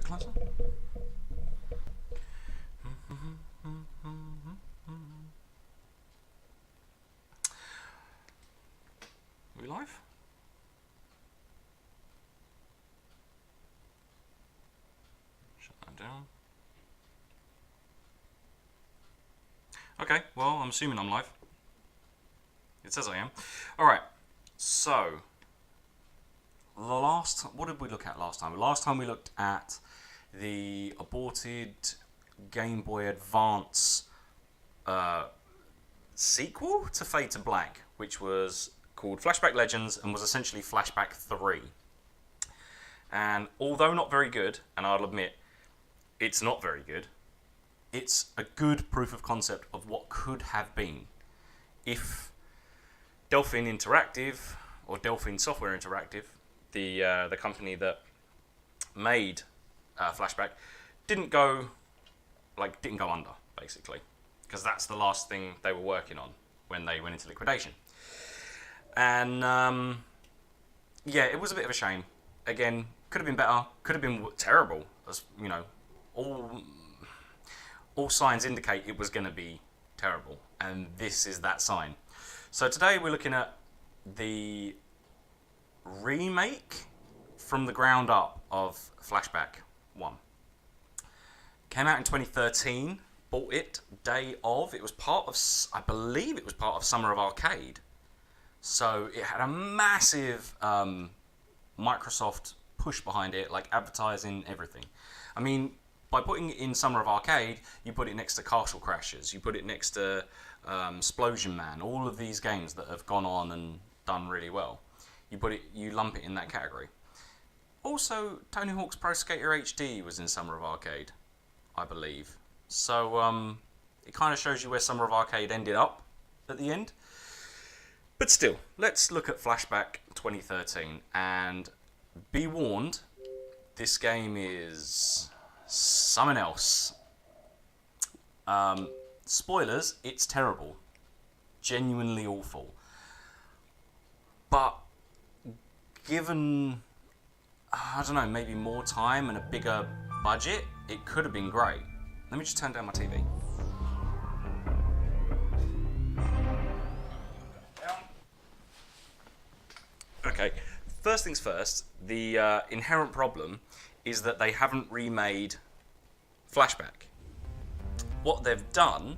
closer. Are we live? Shut that down. Okay, well, I'm assuming I'm live. It says I am. Alright, so what did we look at last time? Last time we looked at the aborted Game Boy Advance sequel to Fade to Black, which was called Flashback Legends and was essentially Flashback 3. And although not very good, and I'll admit it's not very good, it's a good proof of concept of what could have been if Delphin Interactive, or Delphin Software Interactive, the company that made Flashback, didn't go under, basically, because that's the last thing they were working on when they went into liquidation. And yeah, it was a bit of a shame. Again, could have been better, could have been terrible. As you know, all signs indicate it was going to be terrible, and this is that sign. So today we're looking at the remake from the ground up of Flashback 1. Came out in 2013, bought it day of. It was part of, I believe it was part of Summer of Arcade. So it had a massive Microsoft push behind it, like advertising, everything. I mean, by putting it in Summer of Arcade, you put it next to Castle Crashers, you put it next to Splosion Man, all of these games that have gone on and done really well. You lump it in that category. Also, Tony Hawk's Pro Skater HD was in Summer of Arcade, I believe. So it kind of shows you where Summer of Arcade ended up at the end. But still, let's look at Flashback 2013, and be warned, this game is something else. Spoilers, it's terrible. Genuinely awful. But given, I don't know, maybe more time and a bigger budget, it could have been great. Let me just turn down my TV. Okay, first things first, the inherent problem is that they haven't remade Flashback. What they've done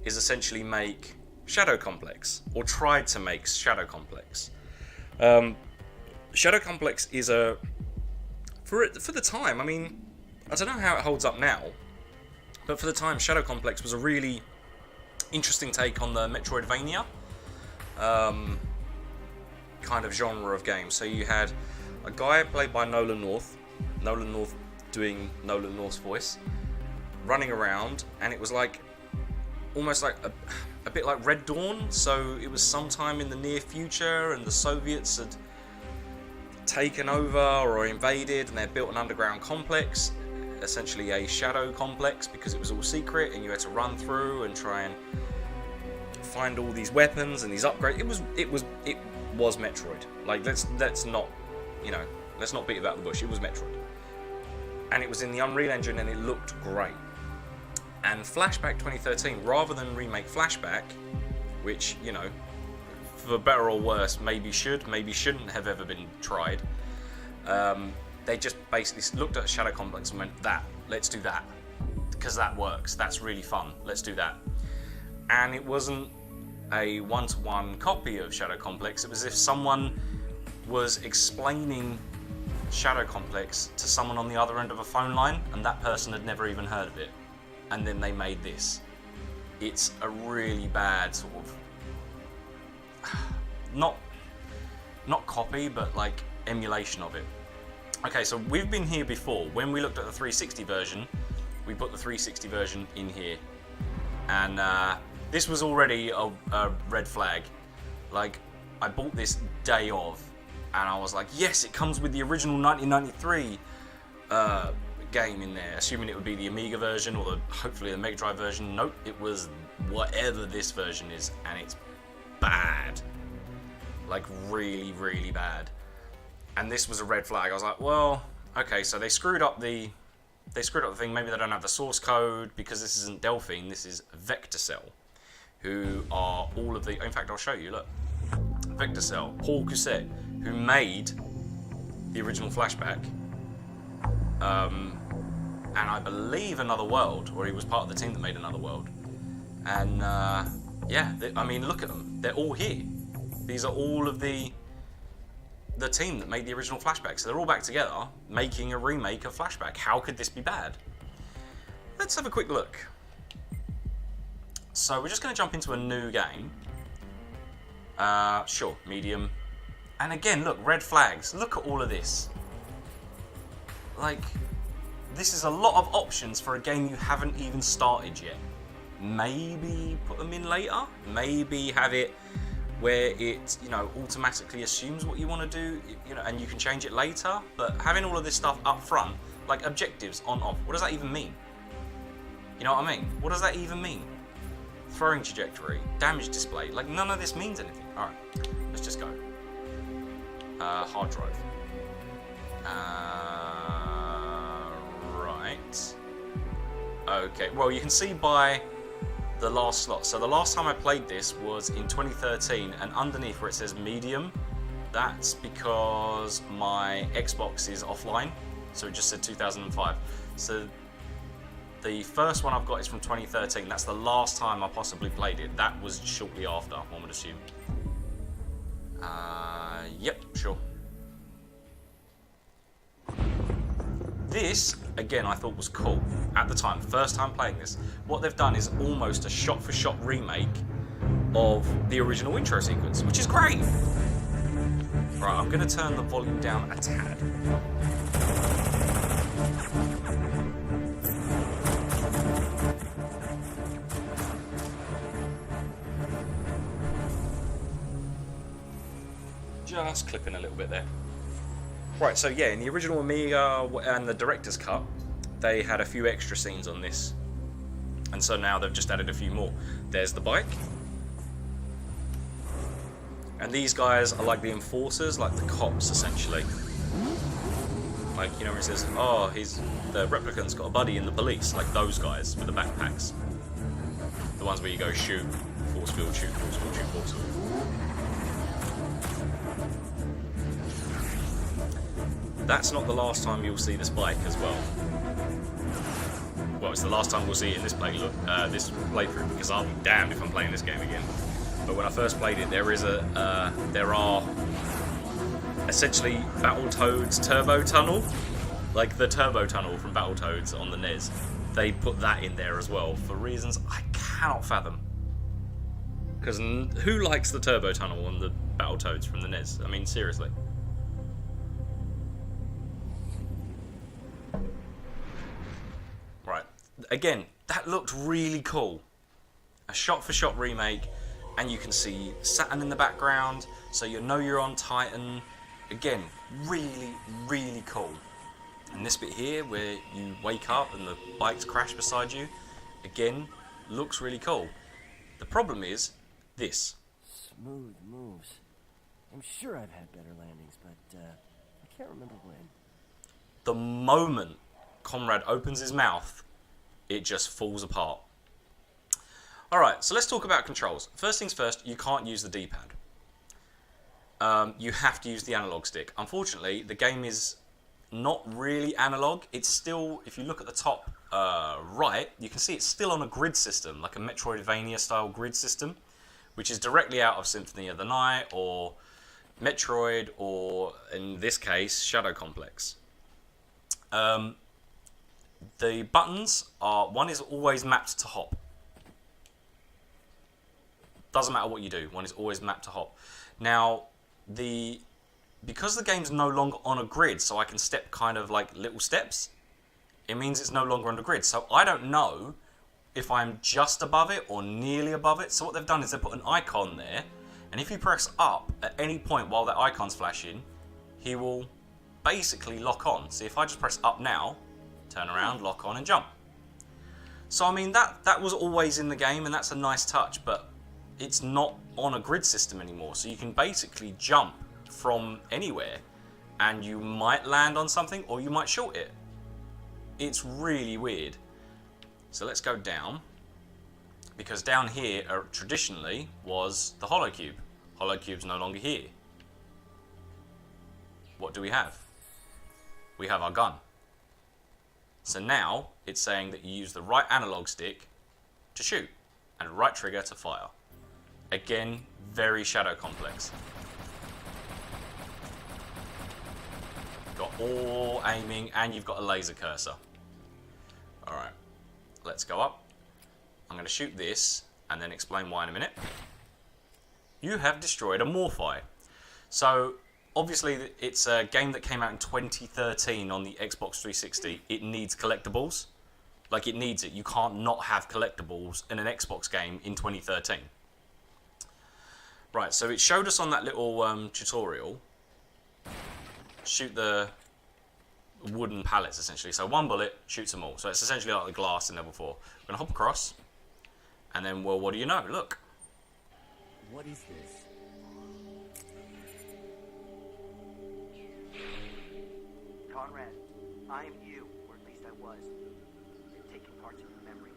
is essentially make Shadow Complex, or tried to make Shadow Complex. Shadow Complex is for the time, I mean, I don't know how it holds up now, but for the time, Shadow Complex was a really interesting take on the Metroidvania kind of genre of game. So you had a guy played by Nolan North doing Nolan North's voice, running around, and it was like almost like a bit like Red Dawn. So it was sometime in the near future, and the Soviets had taken over or invaded, and they built an underground complex, essentially a shadow complex, because it was all secret, and you had to run through and try and find all these weapons and these upgrades. It was Metroid. Like let's not beat about the bush. It was Metroid, and it was in the Unreal Engine, and it looked great. And Flashback 2013, rather than remake Flashback, which, you know, for better or worse, maybe shouldn't have ever been tried, they just basically looked at Shadow Complex and went, let's do that, because that works, that's really fun, let's do that. And it wasn't a one-to-one copy of Shadow Complex. It was as if someone was explaining Shadow Complex to someone on the other end of a phone line, and that person had never even heard of it, and then they made this. It's a really bad sort of not copy, but like emulation of it. Okay, so we've been here before. When we looked at the 360 version, we put the 360 version in here, and this was already a red flag. Like, I bought this day of, and I was like, yes, it comes with the original 1993 game in there, assuming it would be the Amiga version or hopefully the Mega Drive version. Nope, it was whatever this version is, and it's bad. Like, really, really bad. And this was a red flag. I was like, well, okay, so they screwed up the thing. Maybe they don't have the source code because this isn't Delphine. This is VectorCell, who are all of the. In fact, I'll show you. Look, VectorCell, Paul Cousset, who made the original Flashback, and I believe Another World, or he was part of the team that made Another World. And yeah, I mean, look at them. They're all here. These are all of the team that made the original Flashback. So they're all back together, making a remake of Flashback. How could this be bad? Let's have a quick look. So we're just going to jump into a new game. Sure, medium. And again, look, red flags. Look at all of this. Like, this is a lot of options for a game you haven't even started yet. Maybe put them in later. Maybe have it where it, you know, automatically assumes what you want to do, you know, and you can change it later. But having all of this stuff up front, like objectives on off, what does that even mean? You know what I mean? What does that even mean? Throwing trajectory, damage display, like none of this means anything. All right, let's just go. Hard drive. Right. Okay. Well, you can see by the last slot. So the last time I played this was in 2013, and underneath where it says medium, that's because my Xbox is offline, so it just said 2005. So the first one I've got is from 2013. That's the last time I possibly played it. That was shortly after, one would assume. Yep, sure. This, again, I thought was cool at the time. First time playing this. What they've done is almost a shot-for-shot remake of the original intro sequence, which is great. Right, I'm going to turn the volume down a tad. Just clipping a little bit there. Right, so yeah, in the original Amiga and the director's cut, they had a few extra scenes on this. And so now they've just added a few more. There's the bike. And these guys are like the enforcers, like the cops, essentially. Like, you know, where it says, oh, the replicant's got a buddy in the police, like those guys with the backpacks. The ones where you go shoot, force field, shoot, force field, shoot, force field. That's not the last time you'll see this bike as well. Well, it's the last time we'll see it in this playthrough, because I'll be damned if I'm playing this game again. But when I first played it, there are essentially Battletoads Turbo Tunnel, like the Turbo Tunnel from Battletoads on the NES. They put that in there as well for reasons I cannot fathom. Because who likes the Turbo Tunnel on the Battletoads from the NES? I mean, seriously. Right, again, that looked really cool. A shot-for-shot remake, and you can see Saturn in the background, so you know you're on Titan. Again, really, really cool. And this bit here, where you wake up and the bikes crash beside you, again, looks really cool. The problem is this. Smooth moves. I'm sure I've had better landings, but I can't remember when. The moment Comrade opens his mouth, it just falls apart. Alright, so let's talk about controls. First things first, you can't use the D-pad. You have to use the analog stick. Unfortunately, the game is not really analog. It's still, if you look at the top right, you can see it's still on a grid system, like a Metroidvania style grid system, which is directly out of Symphony of the Night, or Metroid, or in this case, Shadow Complex. The buttons are, one is always mapped to hop. Doesn't matter what you do, one is always mapped to hop. Now, because the game's no longer on a grid, so I can step kind of like little steps, it means it's no longer on the grid. So I don't know if I'm just above it or nearly above it. So what they've done is they put an icon there, and if you press up at any point while that icon's flashing, he will basically lock on. See, if I just press up now, turn around, lock on, and jump. So I mean, that was always in the game, and that's a nice touch, but it's not on a grid system anymore. So you can basically jump from anywhere and you might land on something or you might short it. It's really weird. So let's go down, because down here traditionally was the hollow cube. Hollow cube's no longer here. What do we have? We have our gun. So now it's saying that you use the right analog stick to shoot and right trigger to fire. Again, very Shadow complex. Got all aiming and you've got a laser cursor. Alright, let's go up. I'm going to shoot this and then explain why in a minute. You have destroyed a Morphi. So obviously it's a game that came out in 2013 on the Xbox 360. It needs collectibles. Like, it needs it. You can't not have collectibles in an Xbox game in 2013. Right, so it showed us on that little tutorial. Shoot the wooden pallets, essentially. So one bullet shoots them all. So it's essentially like the glass in level 4. We're going to hop across. And then, well, what do you know? Look. What is this? Conrad, I am you, or at least I was. They've taken parts of your memory.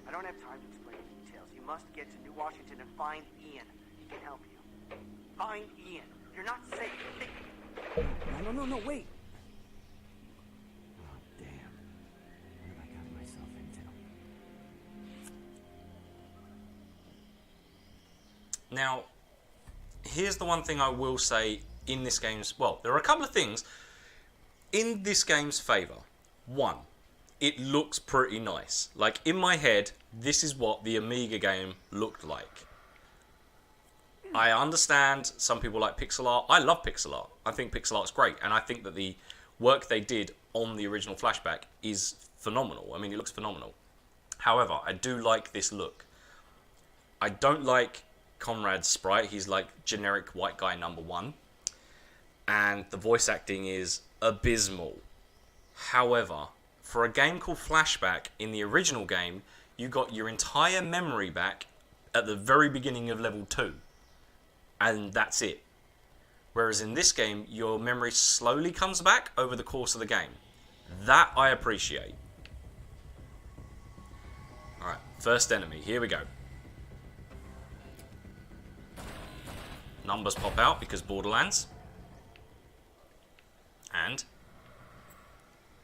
I don't have time to explain the details. You must get to New Washington and find Ian. He can help you. Find Ian. You're not safe. No, wait! Oh, damn. What have I gotten myself into? Now, here's the one thing I will say in this game's... Well, there are a couple of things in this game's favour. One, it looks pretty nice. Like, in my head, this is what the Amiga game looked like. I understand some people like pixel art. I love pixel art. I think pixel art's great. And I think that the work they did on the original Flashback is phenomenal. I mean, it looks phenomenal. However, I do like this look. I don't like Conrad's sprite. He's like generic white guy #1. And the voice acting is abysmal. However, for a game called Flashback, in the original game, you got your entire memory back at the very beginning of level 2. And that's it. Whereas in this game, your memory slowly comes back over the course of the game. That I appreciate. Alright, first enemy. Here we go. Numbers pop out because Borderlands. And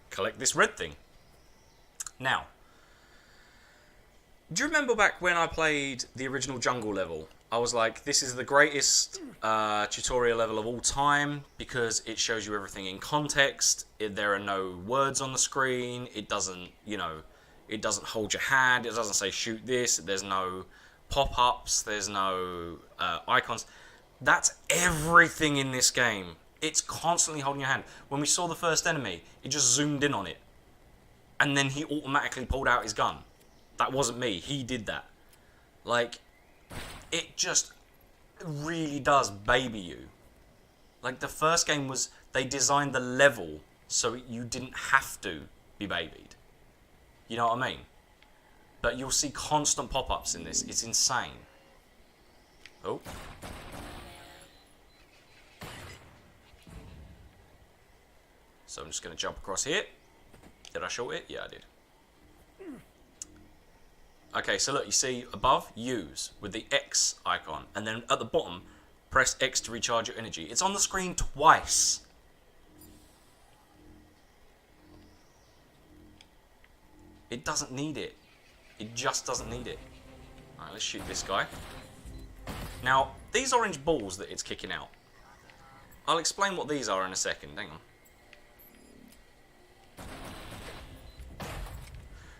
collect this red thing. Now, do you remember back when I played the original Jungle level? I was like, this is the greatest tutorial level of all time because it shows you everything in context. There are no words on the screen. It doesn't, it doesn't hold your hand. It doesn't say shoot this. There's no pop-ups. There's no icons. That's everything in this game. It's constantly holding your hand. When we saw the first enemy, it just zoomed in on it. And then he automatically pulled out his gun. That wasn't me. He did that. Like, it just really does baby you. Like, the first game was, they designed the level so you didn't have to be babied. You know what I mean? But you'll see constant pop-ups in this. It's insane. Oh. So I'm just going to jump across here. Did I short it? Yeah, I did. Okay, so look, you see above, use, with the X icon. And then at the bottom, press X to recharge your energy. It's on the screen twice. It doesn't need it. It just doesn't need it. Alright, let's shoot this guy. Now, these orange balls that it's kicking out. I'll explain what these are in a second. Hang on.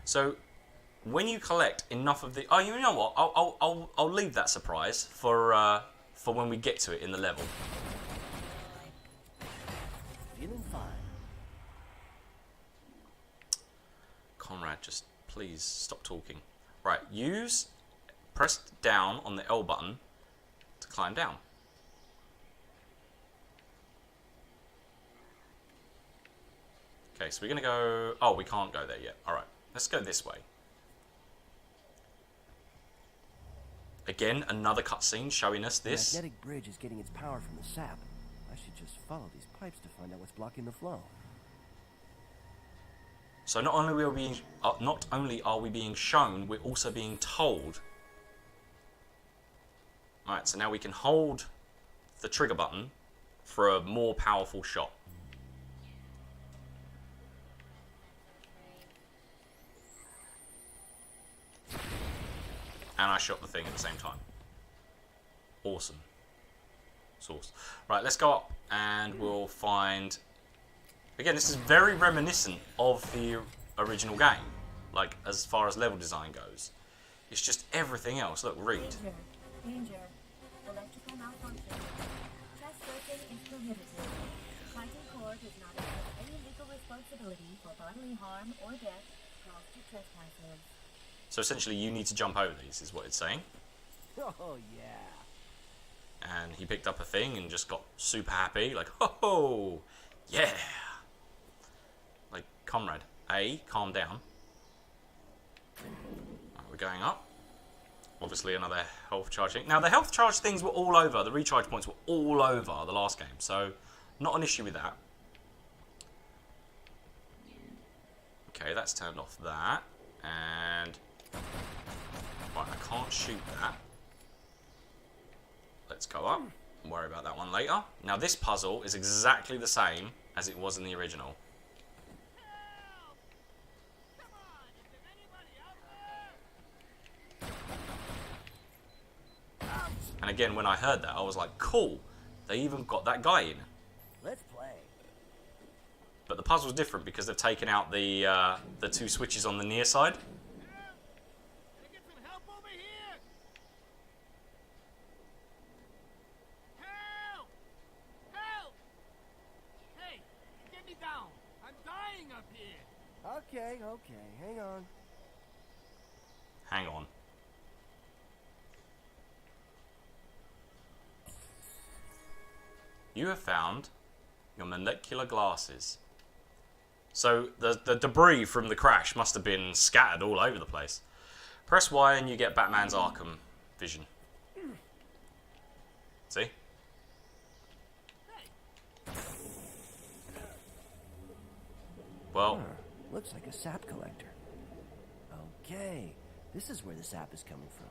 So, when you collect enough of the... Oh, you know what? I'll leave that surprise for when we get to it in the level. Feeling fine. Conrad, just please stop talking. Right, use... Press down on the L button to climb down. Okay, so we're going to go... Oh, we can't go there yet. Alright, let's go this way. Again, another cutscene showing us this. The magnetic bridge is getting its power from the sap. I should just follow these pipes to find out what's blocking the flow. So not only are we being shown, we're also being told. Alright, so now we can hold the trigger button for a more powerful shot. And I shot the thing at the same time. Awesome. Source. Right, let's go up and we'll find... Again, this is very reminiscent of the original game. Like, as far as level design goes. It's just everything else. Look, read. Danger. Electrical malfunction. Test searching is prohibited. Fighting court is not under any legal responsibility for bodily harm or death caused to trespassers. So essentially, you need to jump over these, is what it's saying. Oh, yeah. And he picked up a thing and just got super happy. Like, ho, yeah. Like, comrade, A, calm down. Right, we're going up. Obviously, another health charging. Now, the health charge things were all over. The recharge points were all over the last game. So, not an issue with that. Okay, that's turned off that. And... right, I can't shoot that. Let's go up. We'll worry about that one later. Now, this puzzle is exactly the same as it was in the original. And again, when I heard that, I was like, cool. They even got that guy in. Let's play. But the puzzle's different because they've taken out the two switches on the near side. Okay, hang on. Hang on. You have found your molecular glasses. So the debris from the crash must have been scattered all over the place. Press Y and you get Batman's Arkham vision. See? Well... looks like a sap collector. Okay, this is where the sap is coming from.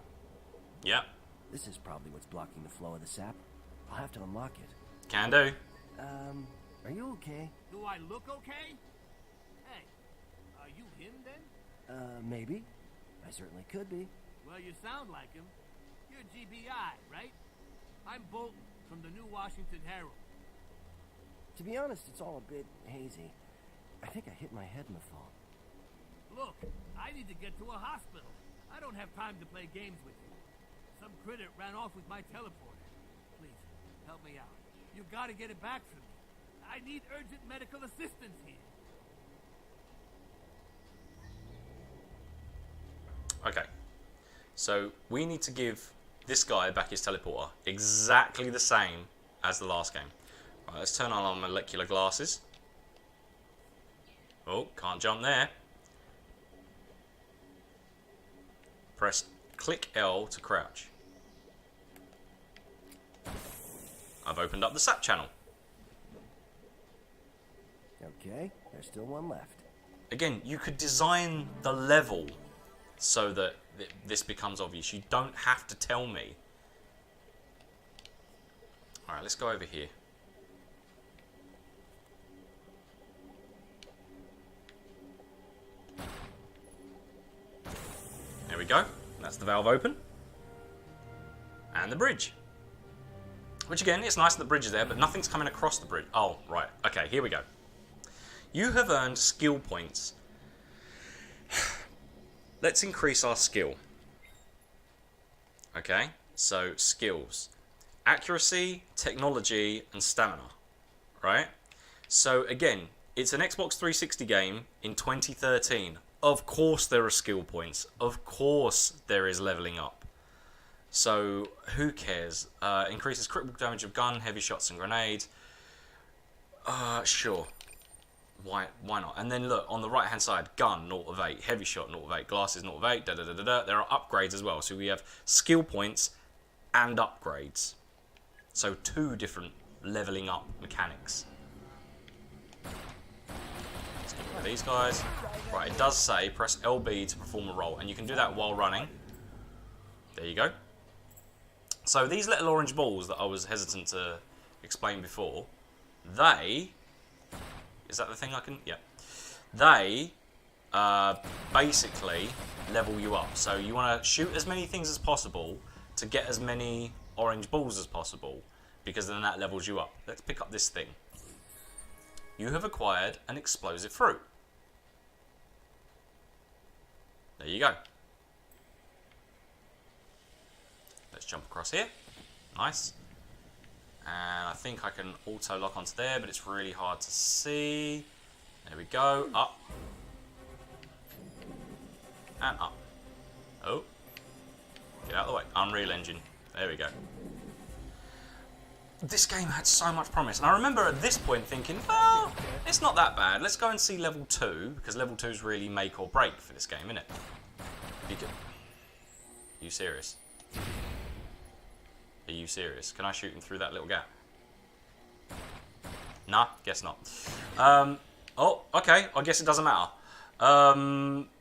yeah, This is probably what's blocking the flow of the sap. I'll have to unlock it. can do. Are you okay? Do I look okay? Hey, are you him then? Maybe. I certainly could be. Well, you sound like him. You're GBI, right? I'm Bolton from the New Washington Herald. To be honest, it's all a bit hazy. I think I hit my head in the fall. Look, I need to get to a hospital. I don't have time to play games with you. Some critter ran off with my teleporter. Please, help me out. You gotta get it back for me. I need urgent medical assistance here. Okay. So, we need to give this guy back his teleporter. Exactly the same as the last game. Right, let's turn on our molecular glasses. Oh, can't jump there. Press click L to crouch. I've opened up the SAP channel. Okay, there's still one left. Again, you could design the level so that this becomes obvious. You don't have to tell me. Alright, let's go over here. There we go. That's the valve open. And the bridge. Which again, it's nice that the bridge is there, but nothing's coming across the bridge. Oh, right. Okay, here we go. You have earned skill points. Let's increase our skill. Okay, so skills. Accuracy, technology, and stamina. Right? So again, it's an Xbox 360 game in 2013. Of course there are skill points. Of course there is leveling up. So, who cares? Increases critical damage of gun, heavy shots and grenades. Sure. Why not? And then look, on the right hand side, gun, 0 of 8, heavy shot, 0 of 8, glasses, 0 of 8, da-da-da-da-da. There are upgrades as well. So we have skill points and upgrades. So 2 different leveling up mechanics. Let's get rid of these guys. Right, it does say press LB to perform a roll, and you can do that while running. There you go. So these little orange balls that I was hesitant to explain before, they... Is that the thing I can... Yeah. They basically level you up. So you want to shoot as many things as possible to get as many orange balls as possible, because then that levels you up. Let's pick up this thing. You have acquired an explosive fruit. There you go. Let's jump across here. Nice. And I think I can auto lock onto there, but it's really hard to see. There we go. Up. And up. Oh. Get out of the way. Unreal Engine. There we go. This game had so much promise. And I remember at this point thinking, well, it's not that bad. Let's go and see level 2, because level 2 is really make or break for this game, isn't it? Are you serious? Are you serious? Can I shoot him through that little gap? Nah, guess not. Oh, okay. I guess it doesn't matter.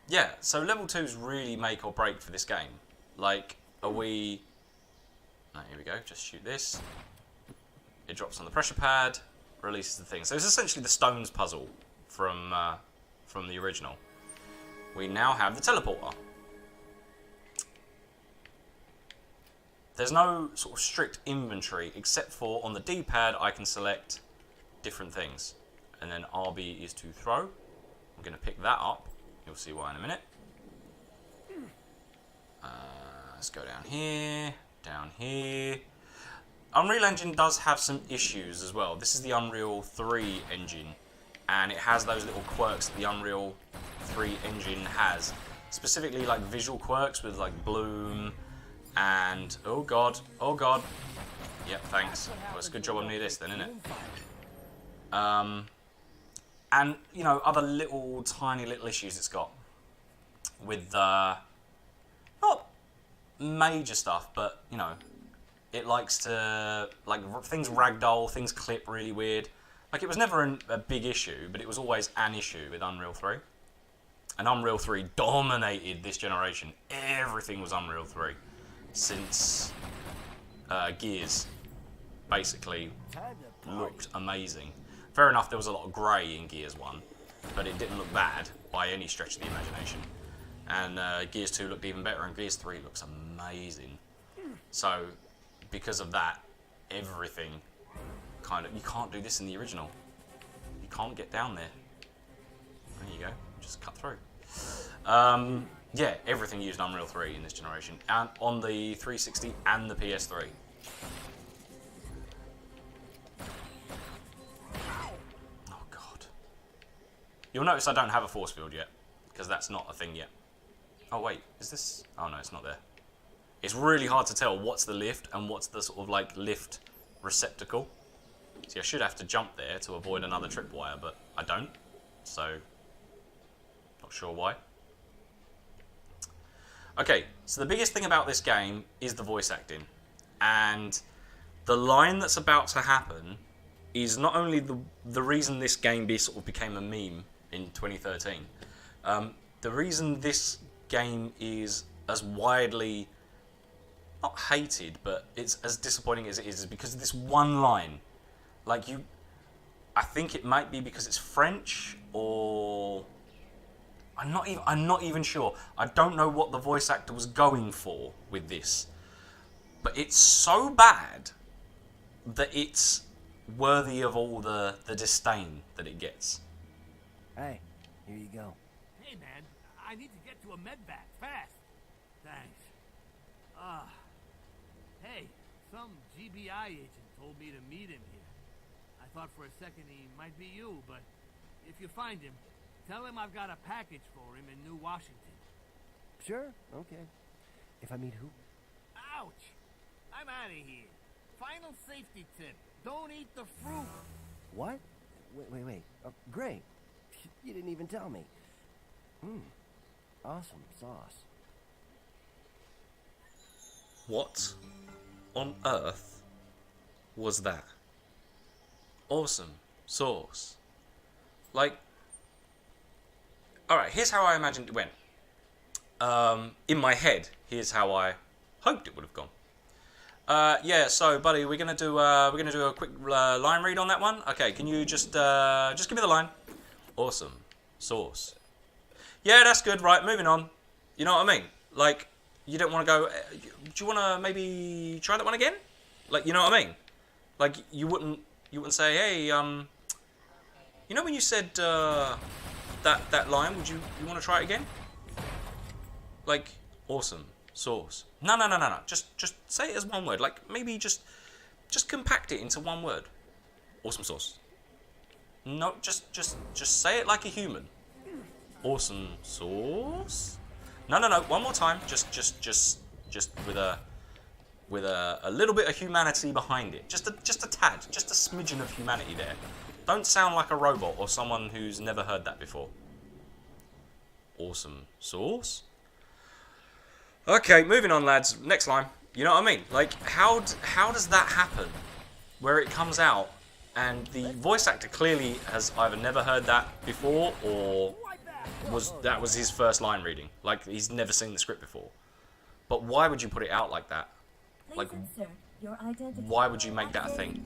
Yeah, so level 2 is really make or break for this game. Like, are we... No, here we go. Just shoot this. It drops on the pressure pad, releases the thing. So it's essentially the stones puzzle from the original. We now have the teleporter. There's no sort of strict inventory, except for on the D-pad I can select different things. And then RB is to throw. I'm going to pick that up. You'll see why in a minute. Let's go down here, down here. Unreal Engine does have some issues as well. This is the Unreal 3 engine, and it has those little quirks that the Unreal 3 engine has. Specifically like visual quirks with like bloom and... Oh god, oh god. Yep, thanks. Well, it's a good job I'm near this then, isn't it? And, you know, other little, tiny little issues it's got with, not major stuff, but, you know, it likes to, like, things ragdoll, things clip really weird. Like, it was never a big issue, but it was always an issue with Unreal 3. And Unreal 3 dominated this generation. Everything was Unreal 3 since Gears basically looked amazing. Fair enough, there was a lot of grey in Gears 1, but it didn't look bad by any stretch of the imagination. And Gears 2 looked even better, and Gears 3 looks amazing. So, because of that, everything kind of... You can't do this in the original. You can't get down there. There you go. Just cut through. Yeah, everything used Unreal 3 in this generation, and on the 360 and the PS3. Oh god. You'll notice I don't have a force field yet, because that's not a thing yet. Oh wait, is this... Oh no, it's not there. It's really hard to tell what's the lift and what's the sort of like lift receptacle. See, I should have to jump there to avoid another tripwire, but I don't, so not sure why. Okay, so the biggest thing about this game is the voice acting, and the line that's about to happen is not only the reason this game sort of became a meme in 2013. The reason this game is as widely not hated, but it's as disappointing as it is because of this one line. Like I think it might be because it's French, or I'm not even sure. I don't know what the voice actor was going for with this, but it's so bad that it's worthy of all the disdain that it gets. Hey, here you go. Hey, man, I need to get to a medvac fast. Thanks. Hey, some GBI agent told me to meet him here. I thought for a second he might be you, but if you find him, tell him I've got a package for him in New Washington. Sure, okay. If I meet who? Ouch! I'm out of here. Final safety tip. Don't eat the fruit. What? Wait. Oh, great. You didn't even tell me. Awesome sauce. What on earth was that? awesome sauce. Like, alright, here's how I imagined it went. In my head, here's how I hoped it would have gone. Yeah, so buddy, we're gonna do a quick line read on that one. Okay, can you just give me the line? Awesome sauce. Yeah, that's good. Right, moving on. You know what I mean? Like, you don't want to go. Do you want to maybe try that one again? Like, you know what I mean? Like, you wouldn't say, hey, you know when you said that line? Would you want to try it again? Like, awesome sauce. No. Just say it as one word. Like, maybe just compact it into one word. Awesome sauce. No, just say it like a human. Awesome sauce. No. One more time. Just with a little bit of humanity behind it. Just a tad. Just a smidgen of humanity there. Don't sound like a robot or someone who's never heard that before. Awesome sauce. Okay, moving on, lads. Next line. You know what I mean? Like, how does that happen? Where it comes out, and the voice actor clearly has either never heard that before, or that was his first line reading. Like, he's never seen the script before. But why would you put it out like that? Like, why would you make that a thing?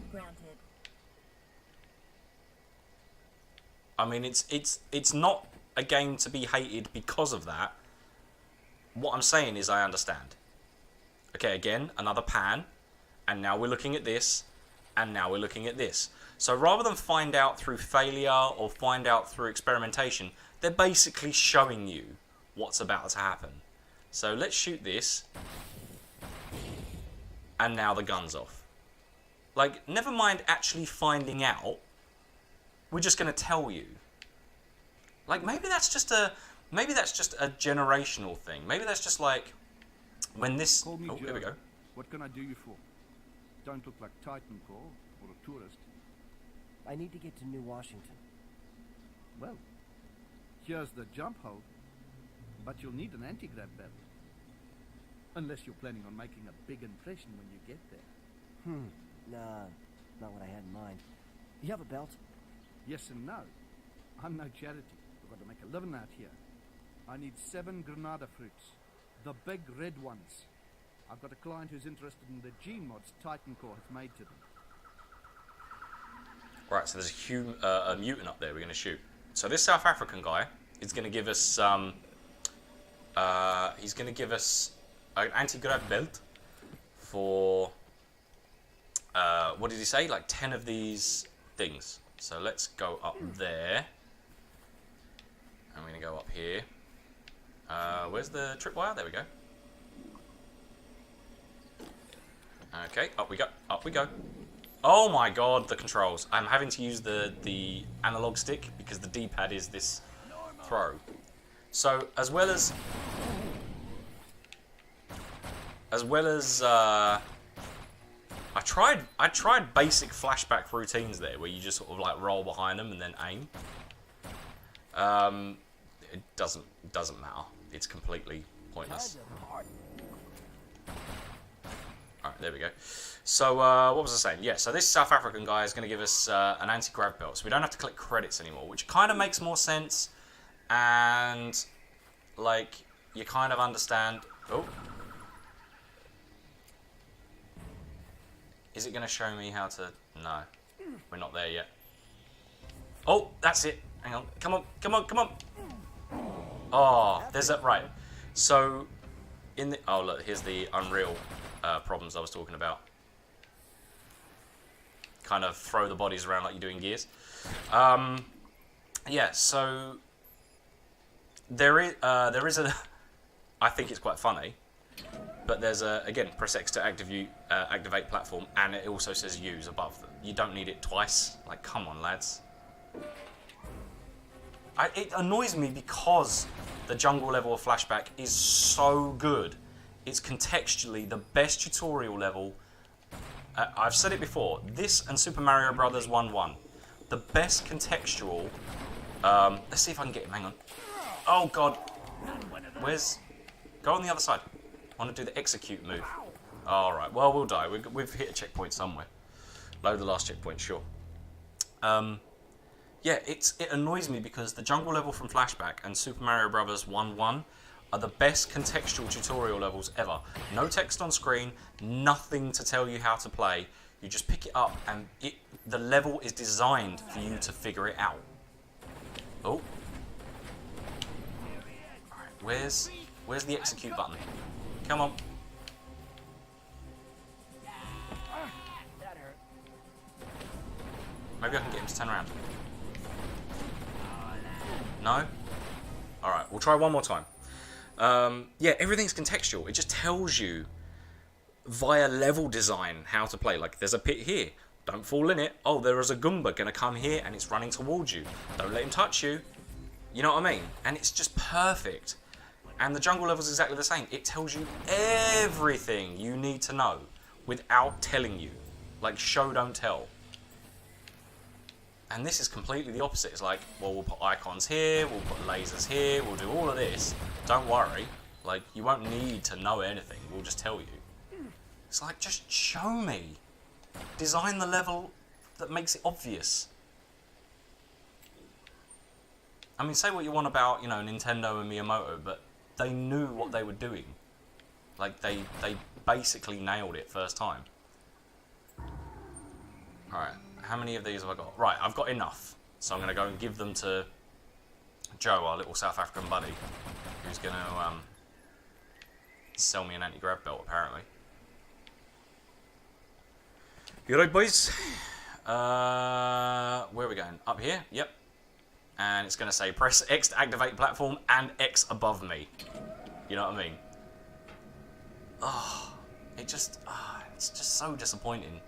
I mean, it's not a game to be hated because of that. What I'm saying is I understand. Okay, again, another pan, and now we're looking at this, and now we're looking at this. So rather than find out through failure or find out through experimentation, they're basically showing you what's about to happen. So let's shoot this, and now the gun's off. Like, never mind actually finding out, we're just going to tell you. Like, maybe that's just a generational thing. Maybe that's just like when this. Call me Oh, Joe. there we go. What can I do you for? Don't look like Titan Core or a tourist. I need to get to New Washington. Well, here's the jump hole. But you'll need an anti-grav belt. Unless you're planning on making a big impression when you get there. Nah, not what I had in mind. You have a belt? Yes and no. I'm no charity. We've got to make a living out here. I need 7 Granada fruits. The big red ones. I've got a client who's interested in the gene mods Titan Core has made to them. Right, so there's a mutant up there we're going to shoot. So this South African guy is going to give us he's going to give us an anti-grav belt for what did he say? Like 10 of these things. So let's go up there. I'm going to go up here. Where's the tripwire? There we go. Okay, up we go. Up we go. Oh my god, the controls. I'm having to use the analog stick because the D-pad is this throw. So as well as I tried basic flashback routines there where you just sort of like roll behind them and then aim. It doesn't matter. It's completely pointless. Alright, there we go. So, what was I saying? Yeah, so this South African guy is going to give us an anti-grav belt, so we don't have to collect credits anymore, which kind of makes more sense, and, like, you kind of understand... Oh. Is it going to show me how to... No, we're not there yet. Oh, that's it. Hang on. Come on, come on, come on. Oh, there's that... Right. So, in the... Oh, look, here's the Unreal problems I was talking about. Kind of throw the bodies around like you do in Gears. Yeah, so there is a. I think it's quite funny, but there's a, again, press X to activate platform, and it also says use above them. You don't need it twice. Like, come on, lads. It annoys me because the jungle level of Flashback is so good. It's contextually the best tutorial level. I've said it before. This and Super Mario Brothers 1-1, the best contextual. Let's see if I can get him. Hang on. Oh God. Where's? Go on the other side. I want to do the execute move. All right. Well, we'll die. We've hit a checkpoint somewhere. Load the last checkpoint, sure. Yeah, it annoys me because the jungle level from Flashback and Super Mario Bros. 1-1 are the best contextual tutorial levels ever. No text on screen, nothing to tell you how to play. You just pick it up and the level is designed for you to figure it out. Oh. Alright, where's the execute button? Come on. That hurt. Maybe I can get him to turn around. No? Alright, we'll try one more time. Yeah, everything's contextual. It just tells you via level design how to play. Like, there's a pit here. Don't fall in it. Oh, there is a Goomba going to come here and it's running towards you. Don't let him touch you. You know what I mean? And it's just perfect. And the jungle level's exactly the same. It tells you everything you need to know without telling you. Like, show, don't tell. And this is completely the opposite. It's like, well, we'll put icons here, we'll put lasers here, we'll do all of this. Don't worry. Like, you won't need to know anything. We'll just tell you. It's like, just show me. Design the level that makes it obvious. I mean, say what you want about, you know, Nintendo and Miyamoto, but they knew what they were doing. Like, they basically nailed it first time. Alright, how many of these have I got? Right, I've got enough. So I'm going to go and give them to Joe, our little South African buddy, who's going to sell me an anti-grav belt, apparently. You right, boys? Where are we going? Up here? Yep. And it's going to say press X to activate platform and X above me. You know what I mean? Oh, it's just so disappointing.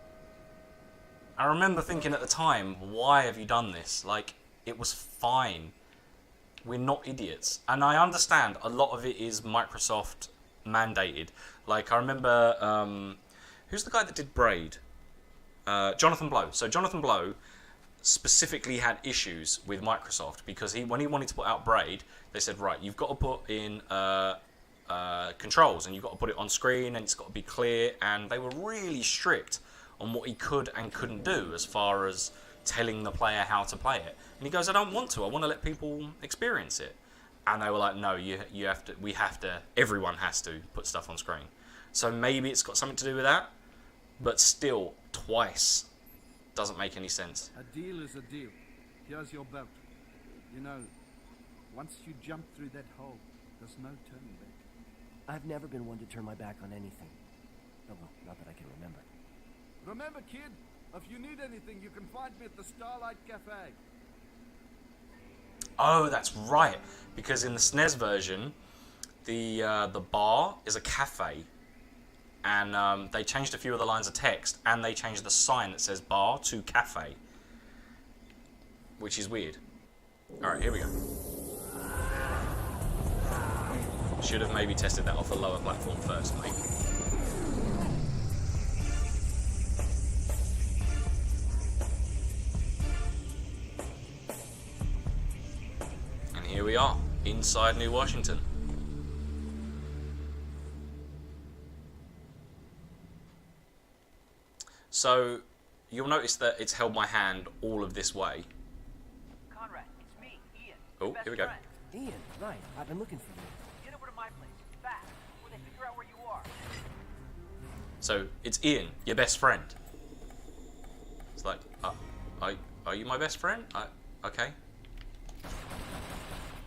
I remember thinking at the time, why have you done this? Like, it was fine. We're not idiots. And I understand a lot of it is Microsoft mandated. Like, I remember, who's the guy that did Braid? Jonathan Blow. So Jonathan Blow specifically had issues with Microsoft because when he wanted to put out Braid, they said, right, you've got to put in controls and you've got to put it on screen and it's got to be clear, and they were really strict on what he could and couldn't do as far as telling the player how to play it. And he goes, I don't want to. I want to let people experience it. And they were like, no, everyone has to put stuff on screen. So maybe it's got something to do with that, but still, twice doesn't make any sense. A deal is a deal. Here's your belt. You know, once you jump through that hole, there's no turning back. I've never been one to turn my back on anything. Oh, well, not that I can remember. Remember, kid, if you need anything, you can find me at the Starlight Cafe. Oh, that's right. Because in the SNES version, the bar is a cafe. And they changed a few of the lines of text, and they changed the sign that says bar to cafe. Which is weird. Alright, here we go. Should have maybe tested that off the lower platform first, maybe. And here we are, inside New Washington. So, you'll notice that it's held my hand all of this way. Conrad, it's me, Ian. Oh, here we go. Ian, right. I've been looking for you. Get over to my place, fast, before they figure out where you are. So, it's Ian, your best friend. It's like, are you my best friend? Okay.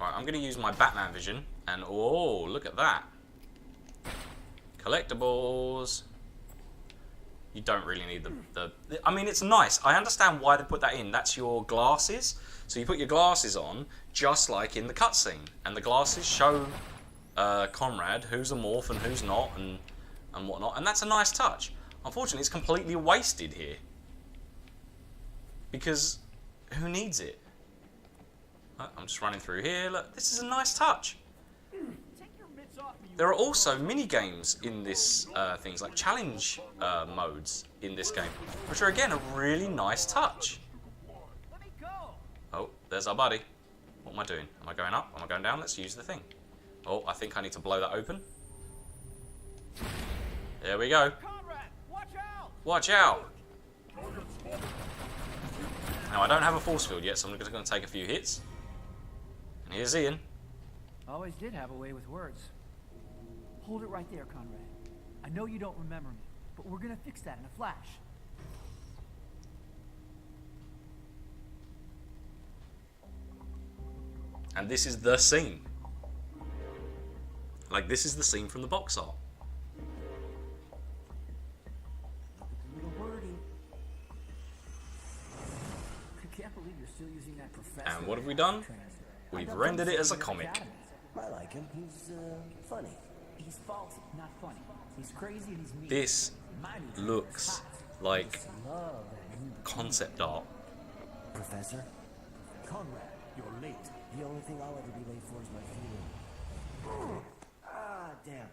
Alright, I'm going to use my Batman vision, and oh, look at that. Collectibles. You don't really need the... I mean, it's nice. I understand why they put that in. That's your glasses. So you put your glasses on, just like in the cutscene. And the glasses show Conrad who's a morph and who's not, and whatnot. And that's a nice touch. Unfortunately, it's completely wasted here. Because who needs it? I'm just running through here. Look, this is a nice touch. There are also mini-games in this, things like challenge modes in this game, which are again a really nice touch. Oh, there's our buddy. What am I doing? Am I going up? Am I going down? Let's use the thing. Oh, I think I need to blow that open. There we go. Watch out! Now, I don't have a force field yet, so I'm just going to take a few hits. And here's Ian. Always did have a way with words. Hold it right there, Conrad. I know you don't remember me, but we're gonna fix that in a flash. And this is the scene. Like, this is the scene from the box art. Little birdie. I can't believe you're still using that professor. And what have we done? We've rendered it as a comic. I like him. He's funny. He's faulty, not funny. He's crazy and he's mean. This looks like concept art. Professor? Conrad, you're late. The only thing I'll ever be late for is my funeral. Ah, damn.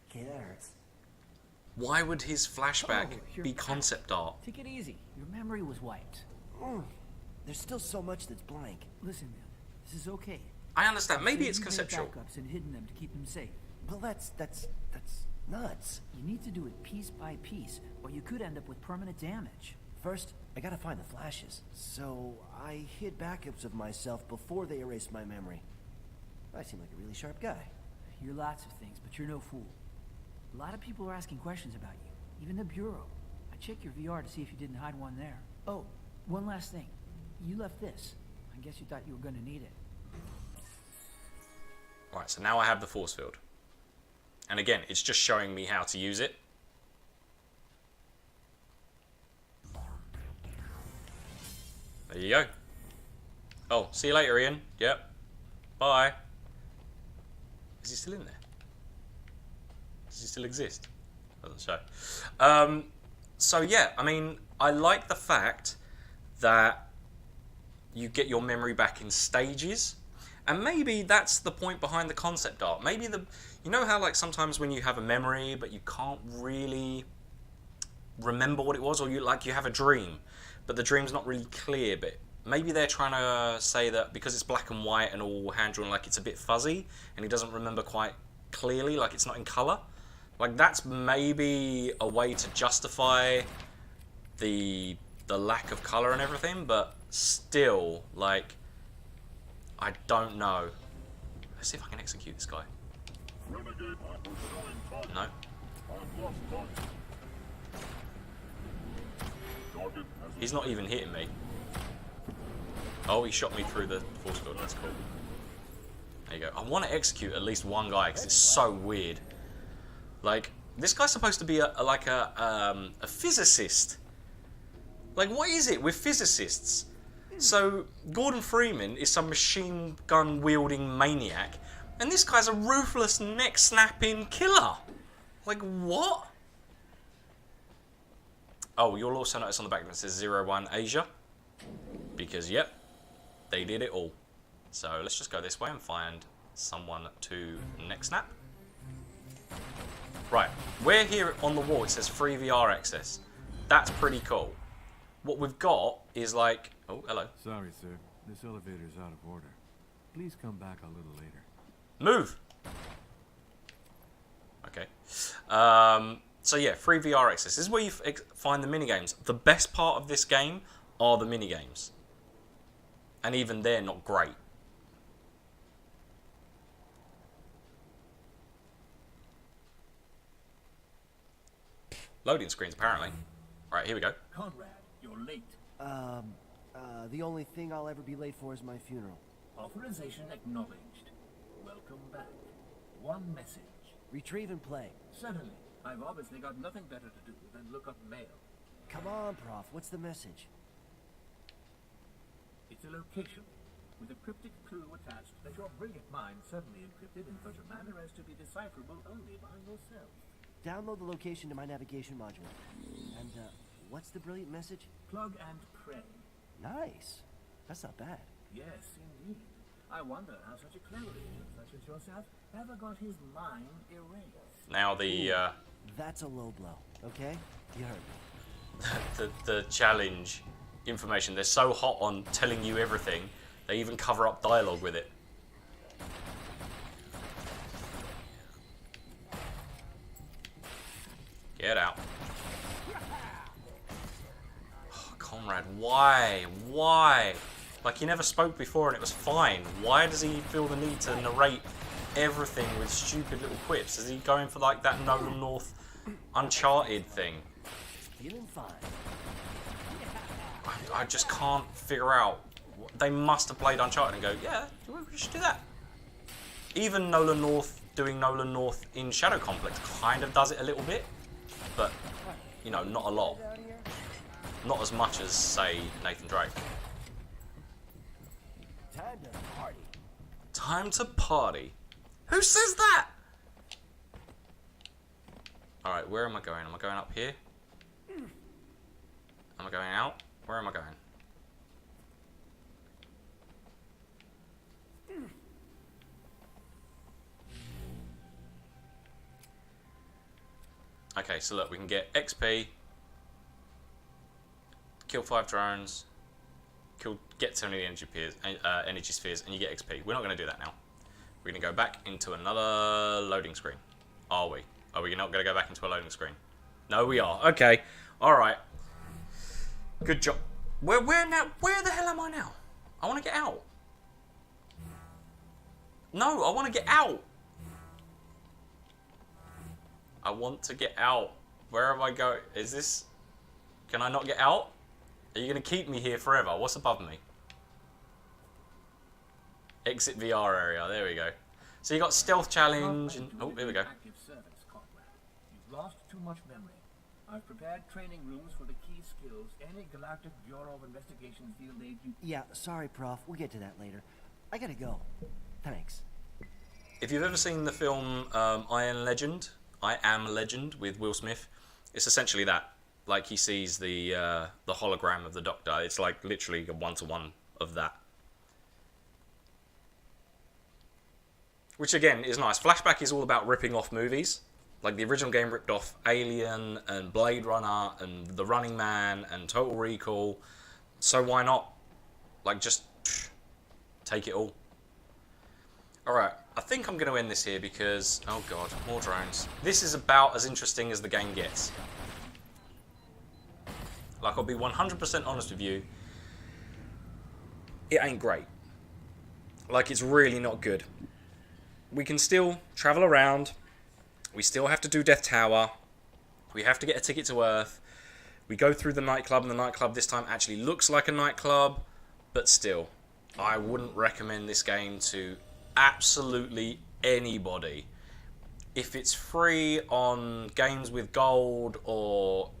Okay, that hurts. Why would his flashback you're be back. concept art? Take it easy. Your memory was wiped. There's still so much that's blank. Listen, man. This is okay. I understand. Maybe So it's you've made conceptual. backups and hidden them to keep them safe. Well, that's nuts. You need to do it piece by piece, or you could end up with permanent damage. First, I gotta find the flashes. So, I hid backups of myself before they erased my memory. I seem like a really sharp guy. You're lots of things, but you're no fool. A lot of people are asking questions about you, even the Bureau. I checked your VR to see if you didn't hide one there. Oh, one last thing. You left this. I guess you thought you were going to need it. Right, so now I have the force field. And again, it's just showing me how to use it. There you go. Oh, see you later, Ian. Yep. Bye. Is he still in there? Does he still exist? Doesn't show. So yeah, I mean, I like the fact that you get your memory back in stages. And maybe that's the point behind the concept art. Maybe you know how like sometimes when you have a memory but you can't really remember what it was, or you have a dream, but the dream's not really clear, but maybe they're trying to say that because it's black and white and all hand-drawn, like it's a bit fuzzy and he doesn't remember quite clearly, like it's not in color. Like that's maybe a way to justify the lack of color and everything, but still, like, I don't know. Let's see if I can execute this guy. No. He's not even hitting me. Oh, he shot me through the force field. That's cool. There you go. I want to execute at least one guy because it's so weird. Like, this guy's supposed to be a physicist. Like, what is it with physicists? So, Gordon Freeman is some machine gun wielding maniac, and this guy's a ruthless neck snapping killer. Like, what? Oh, you'll also notice on the back that says 01 Asia. Because, yep, they did it all. So, let's just go this way and find someone to neck snap. Right, we're here on the wall. It says free VR access. That's pretty cool. What we've got is like... Oh, hello. Sorry, sir. This elevator's out of order. Please come back a little later. Move! Okay. So yeah, free VR access. This is where you find the minigames. The best part of this game are the minigames. And even they're not great. Loading screens, apparently. Right, here we go. Conrad, you're late. The only thing I'll ever be late for is my funeral. Authorization acknowledged. Welcome back. One message. Retrieve and play. Certainly. I've obviously got nothing better to do than look up mail. Come on, Prof. What's the message? It's a location with a cryptic clue attached that your brilliant mind suddenly encrypted in such a manner as to be decipherable only by yourself. Download the location to my navigation module. And, what's the brilliant message? Plug and pray. Nice. That's not bad. Yes, indeed. I wonder how such a clever agent such as yourself ever got his mind erased. Now the That's a low blow, okay? You heard me. the challenge information. They're so hot on telling you everything, they even cover up dialogue with it. Get out. Oh, come Conrad, why? Why? Like, he never spoke before and it was fine. Why does he feel the need to narrate everything with stupid little quips? Is he going for, like, that Nolan North Uncharted thing? Feeling fine. I just can't figure out. They must have played Uncharted and go, yeah, we should do that. Even Nolan North doing Nolan North in Shadow Complex kind of does it a little bit, but, you know, not a lot. Not as much as, say, Nathan Drake. Time to party. Time to party. Who says that? Alright, where am I going? Am I going up here? Am I going out? Where am I going? Okay, so look, we can get XP, kill 5 drones, get to any energy spheres, and you get XP. We're not going to do that now. We're going to go back into another loading screen. Are we? Are we not going to go back into a loading screen? No, we are. Okay. Alright. Good job. Where now? Where the hell am I now? I want to get out. No, I want to get out. I want to get out. Where am I going? Is this... Can I not get out? Are you going to keep me here forever? What's above me? Exit VR area. There we go. So you got stealth challenge and... Oh, here we go. Active service, Conrad. You've lost too much memory. I've prepared training rooms for the key skills any Galactic Bureau of Investigation field aid you... Yeah, sorry, Prof. We'll get to that later. I gotta go. Thanks. If you've ever seen the film I Am Legend with Will Smith, it's essentially that. Like, he sees the hologram of the Doctor. It's like literally a one-to-one of that. Which again is nice. Flashback is all about ripping off movies. Like, the original game ripped off Alien and Blade Runner and The Running Man and Total Recall. So why not, like, just take it all? Alright, I think I'm going to end this here because... Oh god, more drones. This is about as interesting as the game gets. Like, I'll be 100% honest with you. It ain't great. Like, it's really not good. We can still travel around. We still have to do Death Tower. We have to get a ticket to Earth. We go through the nightclub, and the nightclub this time actually looks like a nightclub. But still, I wouldn't recommend this game to absolutely anybody. If it's free on Games with Gold, or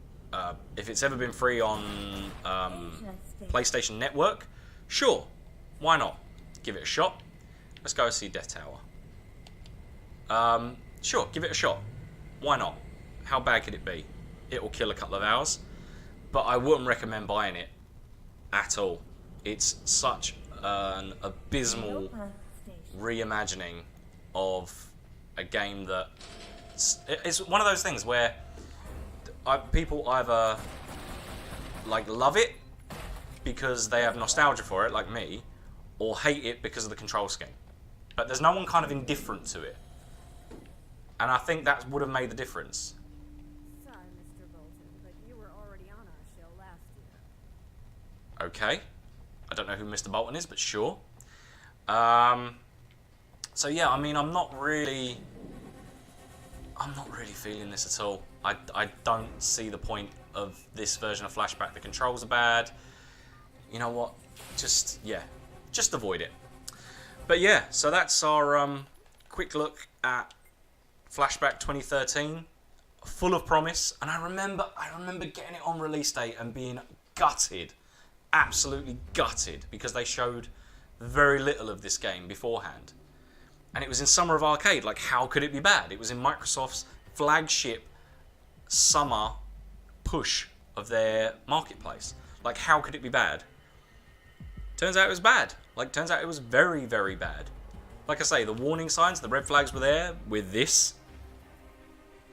if it's ever been free on PlayStation Network, sure, why not? Give it a shot. Let's go see Death Tower. Sure, give it a shot. Why not? How bad could it be? It will kill a couple of hours, but I wouldn't recommend buying it at all. It's such an abysmal reimagining of a game that... It's one of those things where people either like love it because they have nostalgia for it, like me, or hate it because of the control scheme. But there's no one kind of indifferent to it. And I think that would have made the difference. Sorry, Mr. Bolton, but you were already on our show last year. Okay. I don't know who Mr. Bolton is, but sure. So yeah, I mean, I'm not really feeling this at all. I don't see the point of this version of Flashback. The controls are bad. You know what? Just avoid it. But yeah, so that's our quick look at Flashback 2013, full of promise. And I remember getting it on release date and being gutted, absolutely gutted, because they showed very little of this game beforehand. And it was in Summer of Arcade. Like, how could it be bad? It was in Microsoft's flagship summer push of their marketplace. Like, how could it be bad? Turns out it was bad. Like, turns out it was very, very bad. Like I say, the warning signs, the red flags were there with this.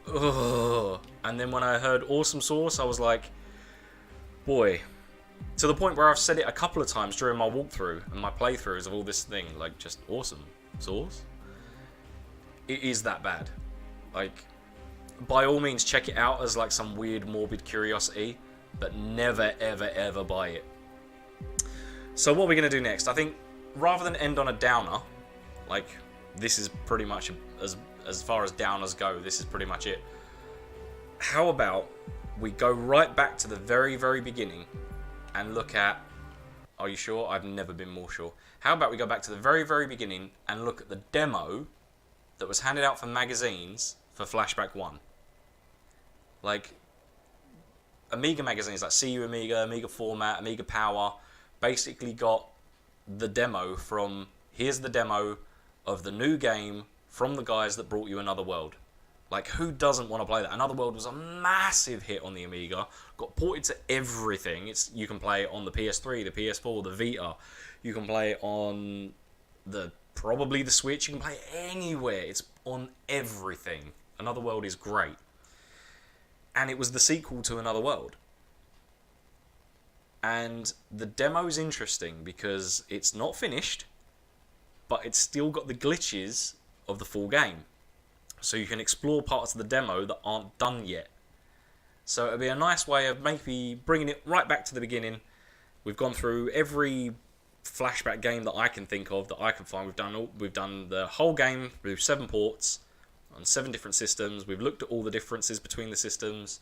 Ugh. And then when I heard Awesome Sauce, I was like, boy. To the point where I've said it a couple of times during my walkthrough and my playthroughs of all this thing. Like, just Awesome Sauce. It is that bad. Like, by all means, check it out as like some weird, morbid curiosity. but never, ever, ever buy it. So what are we going to do next? I think rather than end on a downer, like this is pretty much as far as downers go, this is pretty much it. How about we go right back to the very, very beginning and look at... Are you sure? I've never been more sure. How about we go back to the very, very beginning and look at the demo that was handed out for magazines for Flashback 1. Like, Amiga magazines like CU Amiga, Amiga Format, Amiga Power, basically got the demo from... Here's the demo of the new game from the guys that brought you Another World. Like, who doesn't want to play that? Another World was a massive hit on the Amiga. Got ported to everything. You can play it on the PS3, the PS4, the Vita. You can play it on probably the Switch. You can play it anywhere. It's on everything. Another World is great. And it was the sequel to Another World. And the demo's interesting because it's not finished, but it's still got the glitches of the full game. So you can explore parts of the demo that aren't done yet. So it'll be a nice way of maybe bringing it right back to the beginning. We've gone through every Flashback game that I can think of, that I can find. We've done the whole game with 7 ports on 7 different systems. We've looked at all the differences between the systems.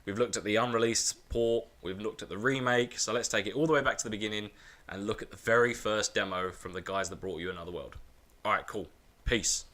We've looked at the unreleased port. We've looked at the remake. So let's take it all the way back to the beginning and look at the very first demo from the guys that brought you Another World. Alright, cool. Peace.